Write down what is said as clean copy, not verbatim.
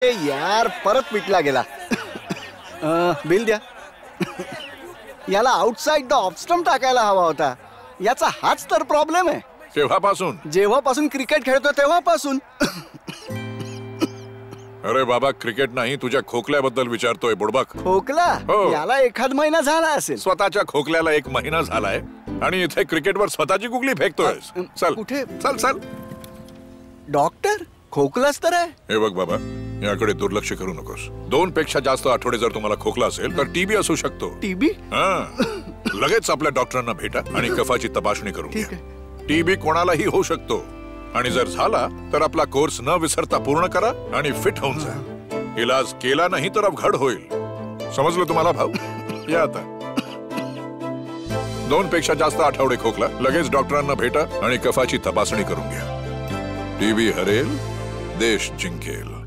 ए यार, परत पिटला गेला. बिल द्या. याला आउटसाइड द ऑफस्टंप टाकायला हवा होता. याचा हाच तर प्रॉब्लेम आहे. जेव्हापासून क्रिकेट खेळतो तेव्हापासून. अरे बाबा, क्रिकेट नाही, तुझ्या खोकल्याबद्दल विचारतोय बुडबक. खोकला? याला एखाद महिना झाला असेल. स्वतःच्या खोकल्याला 1 महिना झालाय आणि इथे क्रिकेटवर स्वतःची गुगली फेकतोय. चल कुठे? चल चल. डॉक्टर, खोकलाच तर आहे. हे बघ बाबा, याकडे दुर्लक्ष करू नकोस. 2 पेक्षा जास्त आठवडे जर तुम्हाला खोकला असेल तर टीबी असू शकतो. टीबी? लगेच आपल्या डॉक्टरांना भेटा आणि कफाची तपासणी करून घ्या. टीबी कोणालाही होऊ शकतो आणि जर झाला तर आपला कोर्स न विसरता पूर्ण करा आणि फिट होऊन जा. इलाज केला नाही तर अवघड होईल. समजलं तुम्हाला भाऊ? या आता. 2 पेक्षा जास्त आठवडे खोकला, लगेच डॉक्टरांना भेटा आणि कफाची तपासणी करून घ्या. टीबी हरेल, देश जिंकेल.